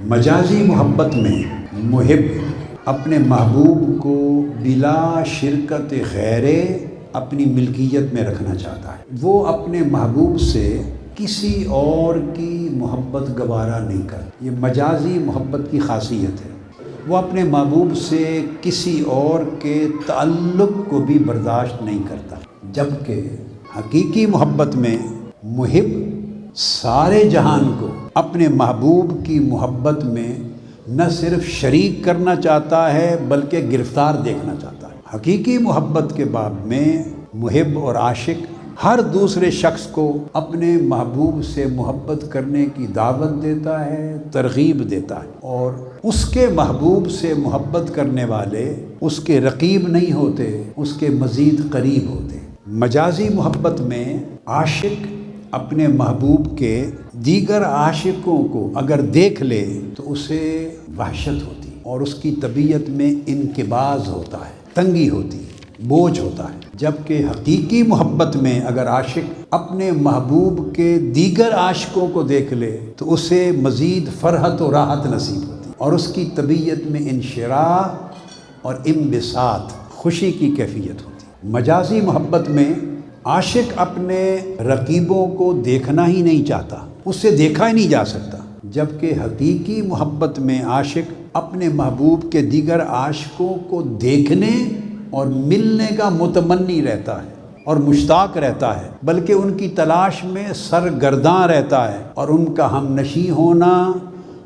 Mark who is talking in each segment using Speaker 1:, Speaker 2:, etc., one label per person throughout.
Speaker 1: مجازی محبت میں محب اپنے محبوب کو بلا شرکت غیر اپنی ملکیت میں رکھنا چاہتا ہے۔ وہ اپنے محبوب سے کسی اور کی محبت گوارا نہیں کرتا۔ یہ مجازی محبت کی خاصیت ہے۔ وہ اپنے محبوب سے کسی اور کے تعلق کو بھی برداشت نہیں کرتا، جبکہ حقیقی محبت میں محب سارے جہان کو اپنے محبوب کی محبت میں نہ صرف شریک کرنا چاہتا ہے بلکہ گرفتار دیکھنا چاہتا ہے۔ حقیقی محبت کے باب میں محب اور عاشق ہر دوسرے شخص کو اپنے محبوب سے محبت کرنے کی دعوت دیتا ہے، ترغیب دیتا ہے، اور اس کے محبوب سے محبت کرنے والے اس کے رقیب نہیں ہوتے، اس کے مزید قریب ہوتے۔ مجازی محبت میں عاشق اپنے محبوب کے دیگر عاشقوں کو اگر دیکھ لے تو اسے وحشت ہوتی اور اس کی طبیعت میں انقباض ہوتا ہے، تنگی ہوتی ہے، بوجھ ہوتا ہے، جبکہ حقیقی محبت میں اگر عاشق اپنے محبوب کے دیگر عاشقوں کو دیکھ لے تو اسے مزید فرحت و راحت نصیب ہوتی اور اس کی طبیعت میں انشراح اور انبساط، خوشی کی کیفیت ہوتی۔ مجازی محبت میں عاشق اپنے رقیبوں کو دیکھنا ہی نہیں چاہتا، اس سے دیکھا ہی نہیں جا سکتا، جبکہ حقیقی محبت میں عاشق اپنے محبوب کے دیگر عاشقوں کو دیکھنے اور ملنے کا متمنی رہتا ہے اور مشتاق رہتا ہے، بلکہ ان کی تلاش میں سرگرداں رہتا ہے اور ان کا ہم نشیں ہونا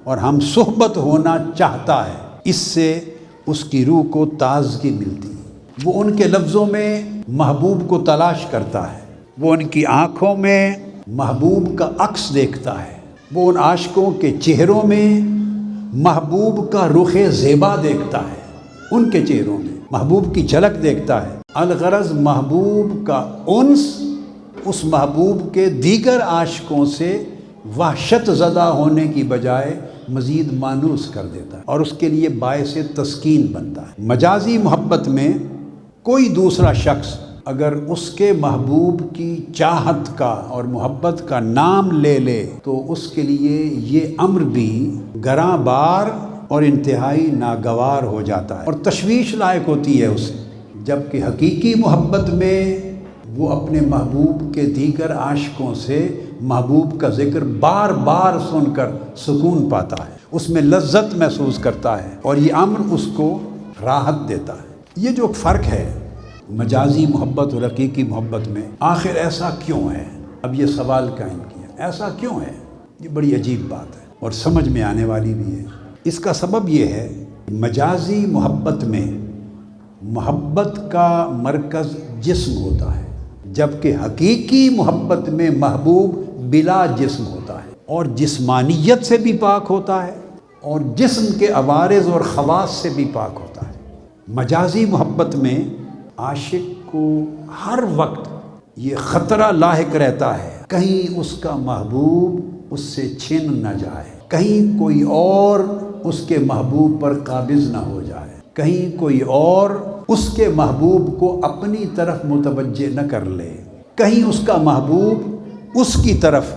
Speaker 1: اور ہم صحبت ہونا چاہتا ہے۔ اس سے اس کی روح کو تازگی ملتی ہے۔ وہ ان کے لفظوں میں محبوب کو تلاش کرتا ہے، وہ ان کی آنکھوں میں محبوب کا عکس دیکھتا ہے، وہ ان عاشقوں کے چہروں میں محبوب کا رخ زیبا دیکھتا ہے، ان کے چہروں میں محبوب کی جھلک دیکھتا ہے۔ الغرض محبوب کا انس اس محبوب کے دیگر عاشقوں سے وحشت زدہ ہونے کی بجائے مزید مانوس کر دیتا ہے اور اس کے لیے باعث تسکین بنتا ہے۔ مجازی محبت میں کوئی دوسرا شخص اگر اس کے محبوب کی چاہت کا اور محبت کا نام لے لے تو اس کے لیے یہ امر بھی گراں بار اور انتہائی ناگوار ہو جاتا ہے اور تشویش لائق ہوتی ہے اسے، جبکہ حقیقی محبت میں وہ اپنے محبوب کے دیگر عاشقوں سے محبوب کا ذکر بار بار سن کر سکون پاتا ہے، اس میں لذت محسوس کرتا ہے اور یہ امر اس کو راحت دیتا ہے۔ یہ جو فرق ہے مجازی محبت اور حقیقی محبت میں، آخر ایسا کیوں ہے؟ اب یہ سوال قائم کیا، ایسا کیوں ہے؟ یہ بڑی عجیب بات ہے اور سمجھ میں آنے والی بھی ہے۔ اس کا سبب یہ ہے کہ مجازی محبت میں محبت کا مرکز جسم ہوتا ہے، جبکہ حقیقی محبت میں محبوب بلا جسم ہوتا ہے اور جسمانیت سے بھی پاک ہوتا ہے اور جسم کے عوارض اور خواص سے بھی پاک ہوتا ہے۔ مجازی محبت میں عاشق کو ہر وقت یہ خطرہ لاحق رہتا ہے، کہیں اس کا محبوب اس سے چھن نہ جائے، کہیں کوئی اور اس کے محبوب پر قابض نہ ہو جائے، کہیں کوئی اور اس کے محبوب کو اپنی طرف متوجہ نہ کر لے، کہیں اس کا محبوب اس کی طرف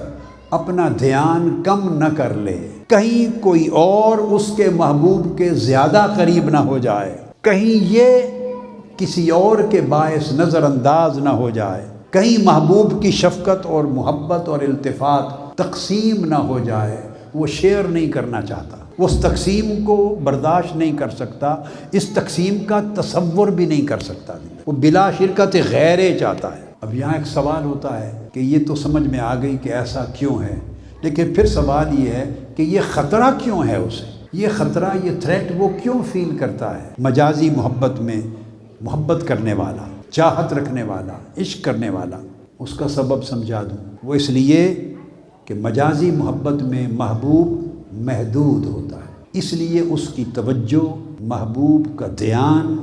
Speaker 1: اپنا دھیان کم نہ کر لے، کہیں کوئی اور اس کے محبوب کے زیادہ قریب نہ ہو جائے، کہیں یہ کسی اور کے باعث نظر انداز نہ ہو جائے، کہیں محبوب کی شفقت اور محبت اور التفات تقسیم نہ ہو جائے۔ وہ شیئر نہیں کرنا چاہتا، وہ اس تقسیم کو برداشت نہیں کر سکتا، اس تقسیم کا تصور بھی نہیں کر سکتا، وہ بلا شرکت غیر چاہتا ہے۔ اب یہاں ایک سوال ہوتا ہے کہ یہ تو سمجھ میں آ گئی کہ ایسا کیوں ہے، لیکن پھر سوال یہ ہے کہ یہ خطرہ کیوں ہے اسے، یہ خطرہ، یہ تھریٹ وہ کیوں فیل کرتا ہے؟ مجازی محبت میں محبت کرنے والا، چاہت رکھنے والا، عشق کرنے والا، اس کا سبب سمجھا دوں۔ وہ اس لیے کہ مجازی محبت میں محبوب محدود ہوتا ہے، اس لیے اس کی توجہ، محبوب کا دھیان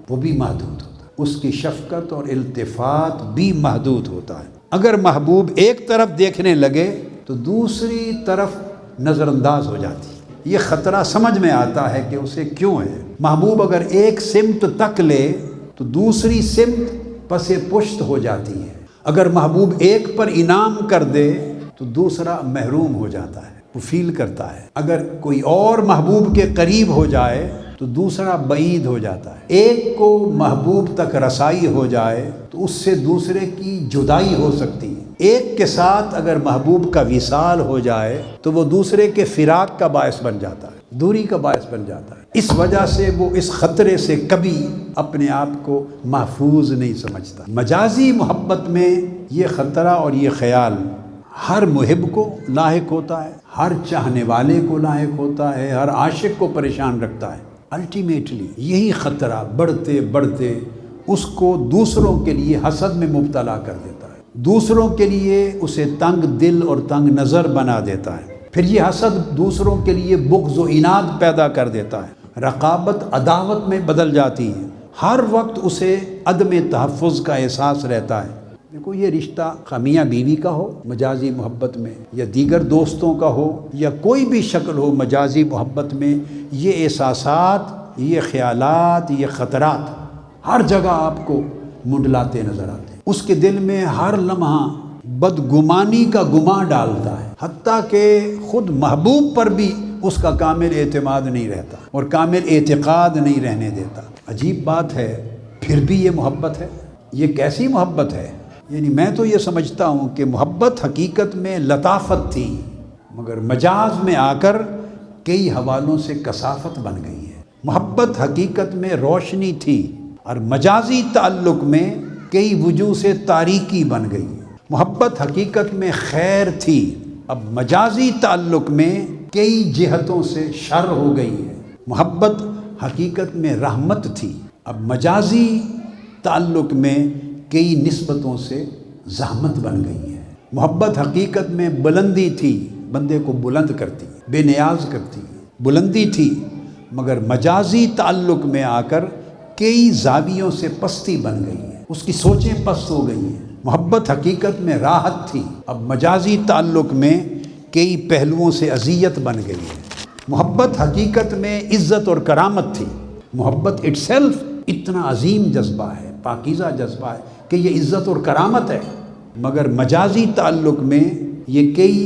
Speaker 1: وہ بھی محدود ہوتا ہے، اس کی شفقت اور التفات بھی محدود ہوتا ہے۔ اگر محبوب ایک طرف دیکھنے لگے تو دوسری طرف نظر انداز ہو جاتی ہے۔ یہ خطرہ سمجھ میں آتا ہے کہ اسے کیوں ہے۔ محبوب اگر ایک سمت تک لے تو دوسری سمت پس پشت ہو جاتی ہے، اگر محبوب ایک پر انعام کر دے تو دوسرا محروم ہو جاتا ہے۔ وہ فیل کرتا ہے۔ اگر کوئی اور محبوب کے قریب ہو جائے تو دوسرا بعید ہو جاتا ہے۔ ایک کو محبوب تک رسائی ہو جائے تو اس سے دوسرے کی جدائی ہو سکتی ہے۔ ایک کے ساتھ اگر محبوب کا وصال ہو جائے تو وہ دوسرے کے فراق کا باعث بن جاتا ہے، دوری کا باعث بن جاتا ہے۔ اس وجہ سے وہ اس خطرے سے کبھی اپنے آپ کو محفوظ نہیں سمجھتا۔ مجازی محبت میں یہ خطرہ اور یہ خیال ہر محب کو لاحق ہوتا ہے، ہر چاہنے والے کو لاحق ہوتا ہے، ہر عاشق کو پریشان رکھتا ہے۔ الٹیمیٹلی یہی خطرہ بڑھتے بڑھتے اس کو دوسروں کے لیے حسد میں مبتلا کر دیتا ہے، دوسروں کے لیے اسے تنگ دل اور تنگ نظر بنا دیتا ہے۔ پھر یہ حسد دوسروں کے لیے بغض و عناد پیدا کر دیتا ہے، رقابت عداوت میں بدل جاتی ہے، ہر وقت اسے عدم تحفظ کا احساس رہتا ہے۔ دیکھو یہ رشتہ میاں بیوی کا ہو مجازی محبت میں، یا دیگر دوستوں کا ہو، یا کوئی بھی شکل ہو مجازی محبت میں، یہ احساسات، یہ خیالات، یہ خطرات ہر جگہ آپ کو منڈلاتے نظر آتے ہیں۔ اس کے دل میں ہر لمحہ بدگمانی کا گمان ڈالتا ہے، حتیٰ کہ خود محبوب پر بھی اس کا کامل اعتماد نہیں رہتا اور کامل اعتقاد نہیں رہنے دیتا۔ عجیب بات ہے، پھر بھی یہ محبت ہے۔ یہ کیسی محبت ہے؟ یعنی میں تو یہ سمجھتا ہوں کہ محبت حقیقت میں لطافت تھی، مگر مجاز میں آ کر کئی حوالوں سے کثافت بن گئی ہے۔ محبت حقیقت میں روشنی تھی اور مجازی تعلق میں کئی وجوہ سے تاریکی بن گئی ہے۔ محبت حقیقت میں خیر تھی، اب مجازی تعلق میں کئی جہتوں سے شر ہو گئی ہے۔ محبت حقیقت میں رحمت تھی، اب مجازی تعلق میں کئی نسبتوں سے زحمت بن گئی ہے۔ محبت حقیقت میں بلندی تھی، بندے کو بلند کرتی ہے، بے نیاز کرتی ہے، بلندی تھی، مگر مجازی تعلق میں آ کر کئی زاویوں سے پستی بن گئی ہے، اس کی سوچیں پست ہو گئی ہیں۔ محبت حقیقت میں راحت تھی، اب مجازی تعلق میں کئی پہلوؤں سے اذیت بن گئی ہے۔ محبت حقیقت میں عزت اور کرامت تھی، محبت اٹ سیلف اتنا عظیم جذبہ ہے، پاکیزہ جذبہ ہے کہ یہ عزت اور کرامت ہے، مگر مجازی تعلق میں یہ کئی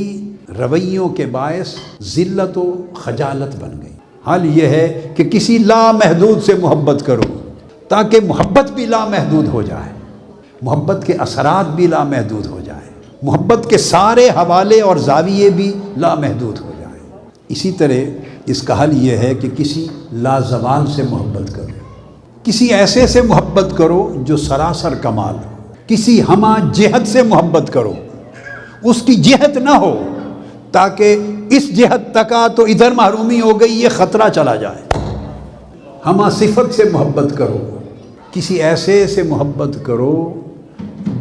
Speaker 1: رویوں کے باعث ذلت و خجالت بن گئی۔ حال یہ ہے کہ کسی لامحدود سے محبت کرو تاکہ محبت بھی لامحدود ہو جائے، محبت کے اثرات بھی لامحدود ہو جائیں، محبت کے سارے حوالے اور زاویے بھی لامحدود ہو جائیں۔ اسی طرح اس کا حل یہ ہے کہ کسی لازوال سے محبت کرو، کسی ایسے سے محبت کرو جو سراسر کمال ہو، کسی ہمہ جہت سے محبت کرو، اس کی جہت نہ ہو تاکہ اس جہت تک تو ادھر محرومی ہو گئی، یہ خطرہ چلا جائے۔ ہمہ صفت سے محبت کرو، کسی ایسے سے محبت کرو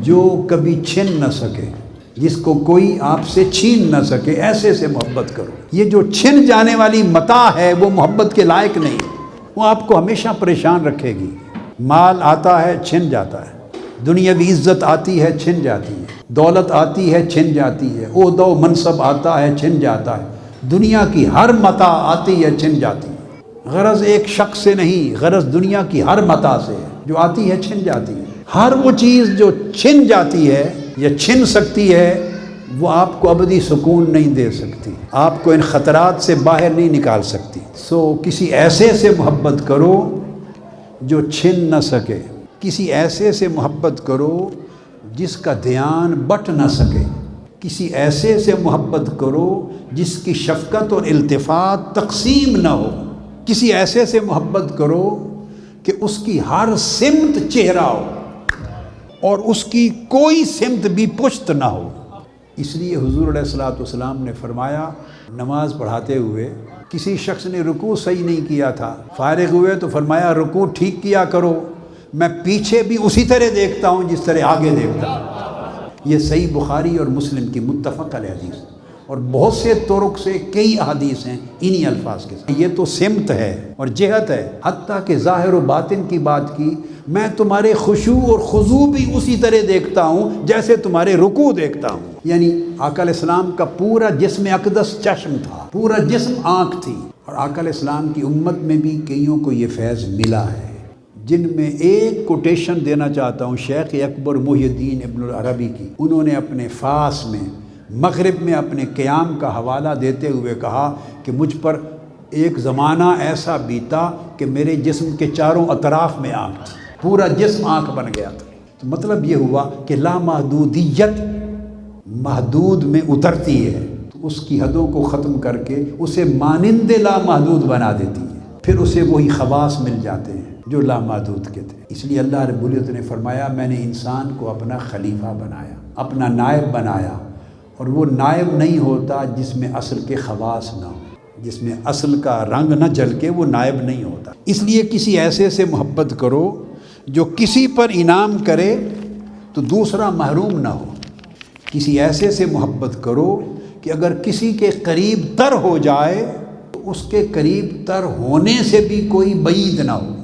Speaker 1: جو کبھی چھن نہ سکے، جس کو کوئی آپ سے چھین نہ سکے، ایسے سے محبت کرو۔ یہ جو چھن جانے والی متاع ہے وہ محبت کے لائق نہیں، وہ آپ کو ہمیشہ پریشان رکھے گی۔ مال آتا ہے چھن جاتا ہے، دنیاوی عزت آتی ہے چھن جاتی ہے، دولت آتی ہے چھن جاتی ہے، عہدہ و منصب آتا ہے چھن جاتا ہے، دنیا کی ہر متاع آتی ہے چھن جاتی ہے۔ غرض ایک شخص سے نہیں، غرض دنیا کی ہر متاع سے جو آتی ہے چھن جاتی ہے۔ ہر وہ چیز جو چھن جاتی ہے یا چھن سکتی ہے وہ آپ کو ابدی سکون نہیں دے سکتی، آپ کو ان خطرات سے باہر نہیں نکال سکتی۔ کسی ایسے سے محبت کرو جو چھن نہ سکے، کسی ایسے سے محبت کرو جس کا دھیان بٹ نہ سکے، کسی ایسے سے محبت کرو جس کی شفقت اور التفات تقسیم نہ ہو، کسی ایسے سے محبت کرو کہ اس کی ہر سمت چہرہ ہو اور اس کی کوئی سمت بھی پشت نہ ہو۔ اس لیے حضور علیہ الصلوۃ والسلام نے فرمایا، نماز پڑھاتے ہوئے کسی شخص نے رکوع صحیح نہیں کیا تھا، فارغ ہوئے تو فرمایا رکوع ٹھیک کیا کرو، میں پیچھے بھی اسی طرح دیکھتا ہوں جس طرح آگے دیکھتا ہوں۔ یہ صحیح بخاری اور مسلم کی متفق علیہ حدیث، اور بہت سے طرق سے کئی احادیث ہیں انہی الفاظ کے ساتھ۔ یہ تو سمت ہے اور جہت ہے، حتیٰ کہ ظاہر و باطن کی بات کی، میں تمہارے خشوع اور خضوع بھی اسی طرح دیکھتا ہوں جیسے تمہارے رکوع دیکھتا ہوں۔ یعنی آقا علیہ السلام کا پورا جسم اقدس چشم تھا، پورا جسم آنکھ تھی، اور آقا علیہ السلام کی امت میں بھی کئیوں کو یہ فیض ملا ہے، جن میں ایک کوٹیشن دینا چاہتا ہوں شیخ اکبر محی الدین ابن العربی کی۔ انہوں نے اپنے فاس میں مغرب میں اپنے قیام کا حوالہ دیتے ہوئے کہا کہ مجھ پر ایک زمانہ ایسا بیتا کہ میرے جسم کے چاروں اطراف میں آنکھ تھی، پورا جسم آنکھ بن گیا تھا۔ تو مطلب یہ ہوا کہ لامحدودیت محدود میں اترتی ہے تو اس کی حدوں کو ختم کر کے اسے مانند لامحدود بنا دیتی ہے، پھر اسے وہی خواص مل جاتے ہیں جو لامحدود کے تھے۔ اس لیے اللہ رب العزت نے فرمایا میں نے انسان کو اپنا خلیفہ بنایا، اپنا نائب بنایا، اور وہ نائب نہیں ہوتا جس میں اصل کے خواص نہ ہو، جس میں اصل کا رنگ نہ جل کے وہ نائب نہیں ہوتا۔ اس لیے کسی ایسے سے محبت کرو جو کسی پر انعام کرے تو دوسرا محروم نہ ہو، کسی ایسے سے محبت کرو کہ اگر کسی کے قریب تر ہو جائے تو اس کے قریب تر ہونے سے بھی کوئی بعید نہ ہو،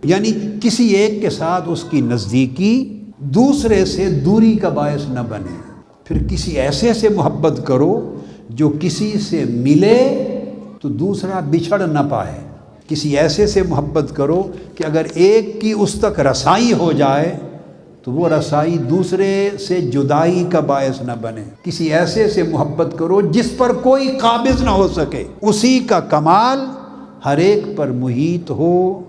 Speaker 1: یعنی کسی ایک کے ساتھ اس کی نزدیکی دوسرے سے دوری کا باعث نہ بنے۔ پھر کسی ایسے سے محبت کرو جو کسی سے ملے تو دوسرا بچھڑ نہ پائے، کسی ایسے سے محبت کرو کہ اگر ایک کی اس تک رسائی ہو جائے تو وہ رسائی دوسرے سے جدائی کا باعث نہ بنے، کسی ایسے سے محبت کرو جس پر کوئی قابض نہ ہو سکے، اسی کا کمال ہر ایک پر محیط ہو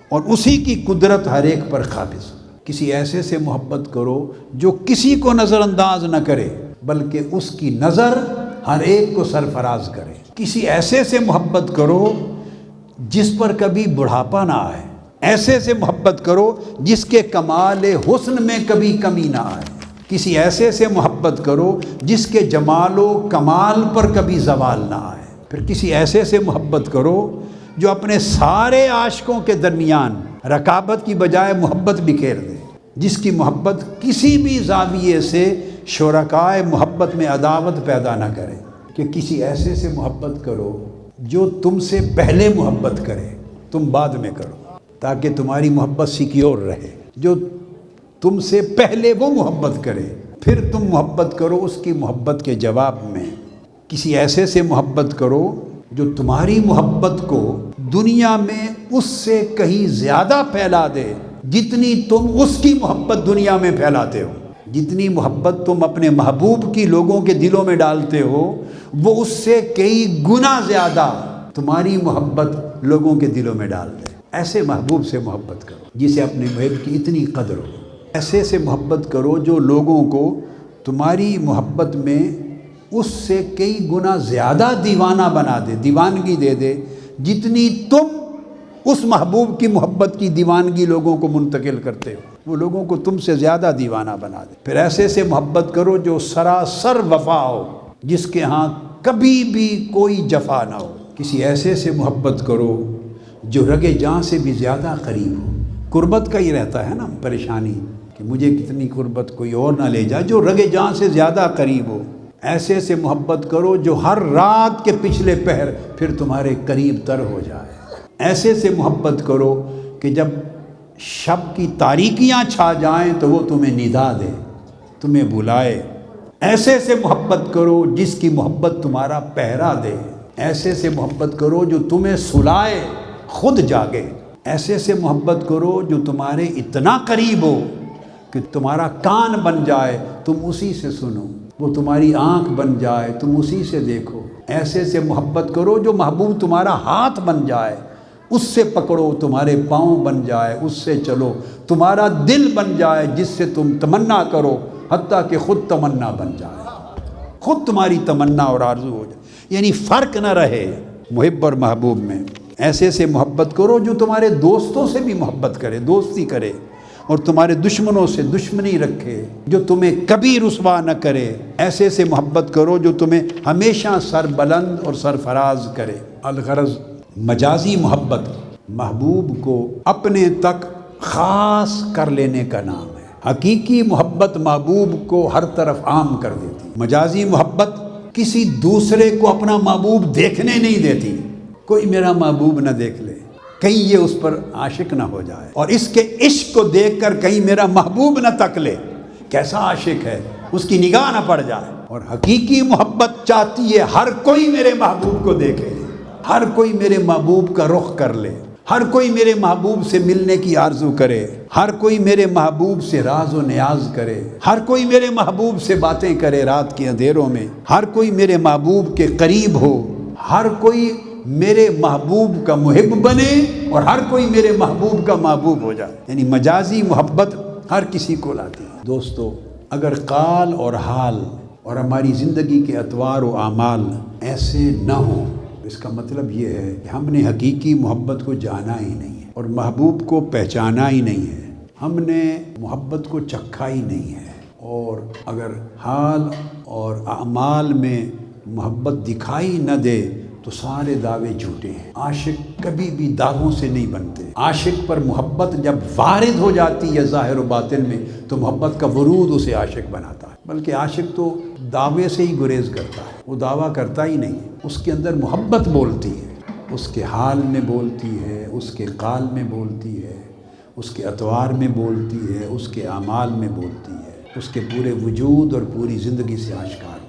Speaker 1: اور اسی کی قدرت ہر ایک پر قابض ہو۔ کسی ایسے سے محبت کرو جو کسی کو نظر انداز نہ کرے بلکہ اس کی نظر ہر ایک کو سرفراز کرے۔ کسی ایسے سے محبت کرو جس پر کبھی بڑھاپا نہ آئے، ایسے سے محبت کرو جس کے کمال حسن میں کبھی کمی نہ آئے، کسی ایسے سے محبت کرو جس کے جمال و کمال پر کبھی زوال نہ آئے۔ پھر کسی ایسے سے محبت کرو جو اپنے سارے عاشقوں کے درمیان رقابت کی بجائے محبت بکھیر دے، جس کی محبت کسی بھی زاویے سے شرکائے محبت میں عداوت پیدا نہ کرے۔ کہ کسی ایسے سے محبت کرو جو تم سے پہلے محبت کرے، تم بعد میں کرو، تاکہ تمہاری محبت سیکیور رہے۔ جو تم سے پہلے وہ محبت کرے پھر تم محبت کرو اس کی محبت کے جواب میں۔ کسی ایسے سے محبت کرو جو تمہاری محبت کو دنیا میں اس سے کہیں زیادہ پھیلا دے جتنی تم اس کی محبت دنیا میں پھیلاتے ہو۔ جتنی محبت تم اپنے محبوب کی لوگوں کے دلوں میں ڈالتے ہو وہ اس سے کئی گنا زیادہ تمہاری محبت لوگوں کے دلوں میں ڈال دے۔ ایسے محبوب سے محبت کرو جسے اپنے محب کی اتنی قدر ہو۔ ایسے سے محبت کرو جو لوگوں کو تمہاری محبت میں اس سے کئی گنا زیادہ دیوانہ بنا دے، دیوانگی دے دے جتنی تم اس محبوب کی محبت کی دیوانگی لوگوں کو منتقل کرتے ہو، وہ لوگوں کو تم سے زیادہ دیوانہ بنا دے۔ پھر ایسے سے محبت کرو جو سراسر وفا ہو، جس کے ہاں کبھی بھی کوئی جفا نہ ہو۔ کسی ایسے سے محبت کرو جو رگے جاں سے بھی زیادہ قریب ہو۔ قربت کا ہی رہتا ہے نا پریشانی کہ مجھے کتنی قربت کوئی اور نہ لے جائے، جو رگے جاں سے زیادہ قریب ہو۔ ایسے سے محبت کرو جو ہر رات کے پچھلے پہر پھر تمہارے قریب تر ہو جائے۔ ایسے سے محبت کرو کہ جب شب کی تاریکیاں چھا جائیں تو وہ تمہیں ندا دے، تمہیں بلائے۔ ایسے سے محبت کرو جس کی محبت تمہارا پہرا دے۔ ایسے سے محبت کرو جو تمہیں سلائے خود جاگے۔ ایسے سے محبت کرو جو تمہارے اتنا قریب ہو کہ تمہارا کان بن جائے تم اسی سے سنو، وہ تمہاری آنکھ بن جائے تم اسی سے دیکھو۔ ایسے سے محبت کرو جو محبوب تمہارا ہاتھ بن جائے، اس سے پکڑو، تمہارے پاؤں بن جائے، اس سے چلو، تمہارا دل بن جائے جس سے تم تمنا کرو، حتیٰ کہ خود تمنا بن جائے، خود تمہاری تمنا اور آرزو ہو جائے، یعنی فرق نہ رہے محب اور محبوب میں۔ ایسے سے محبت کرو جو تمہارے دوستوں سے بھی محبت کرے، دوستی کرے، اور تمہارے دشمنوں سے دشمنی رکھے، جو تمہیں کبھی رسوا نہ کرے۔ ایسے سے محبت کرو جو تمہیں ہمیشہ سر بلند اور سرفراز کرے۔ الغرض مجازی محبت محبوب کو اپنے تک خاص کر لینے کا نام ہے، حقیقی محبت محبوب کو ہر طرف عام کر دیتی۔ مجازی محبت کسی دوسرے کو اپنا محبوب دیکھنے نہیں دیتی، کوئی میرا محبوب نہ دیکھ لے، کہیں یہ اس پر عاشق نہ ہو جائے، اور اس کے عشق کو دیکھ کر کہیں میرا محبوب نہ تک لے، کیسا عاشق ہے، اس کی نگاہ نہ پڑ جائے۔ اور حقیقی محبت چاہتی ہے ہر کوئی میرے محبوب کو دیکھے، ہر کوئی میرے محبوب کا رخ کر لے، ہر کوئی میرے محبوب سے ملنے کی آرزو کرے، ہر کوئی میرے محبوب سے راز و نیاز کرے، ہر کوئی میرے محبوب سے باتیں کرے رات کے اندھیروں میں، ہر کوئی میرے محبوب کے قریب ہو، ہر کوئی میرے محبوب کا محب بنے اور ہر کوئی میرے محبوب کا محبوب ہو جائے۔ یعنی مجازی محبت ہر کسی کو لاتی ہے۔ دوستو، اگر قال اور حال اور ہماری زندگی کے اطوار و اعمال ایسے نہ ہوں، اس کا مطلب یہ ہے کہ ہم نے حقیقی محبت کو جانا ہی نہیں ہے اور محبوب کو پہچانا ہی نہیں ہے، ہم نے محبت کو چکھا ہی نہیں ہے۔ اور اگر حال اور اعمال میں محبت دکھائی نہ دے تو سارے دعوے جھوٹے ہیں۔ عاشق کبھی بھی دعووں سے نہیں بنتے۔ عاشق پر محبت جب وارد ہو جاتی ہے ظاہر و باطن میں تو محبت کا ورود اسے عاشق بناتا ہے، بلکہ عاشق تو دعوے سے ہی گریز کرتا ہے، وہ دعویٰ کرتا ہی نہیں، اس کے اندر محبت بولتی ہے، اس کے حال میں بولتی ہے، اس کے قال میں بولتی ہے، اس کے اطوار میں بولتی ہے، اس کے اعمال میں بولتی ہے، اس کے پورے وجود اور پوری زندگی سے آشکار ہے۔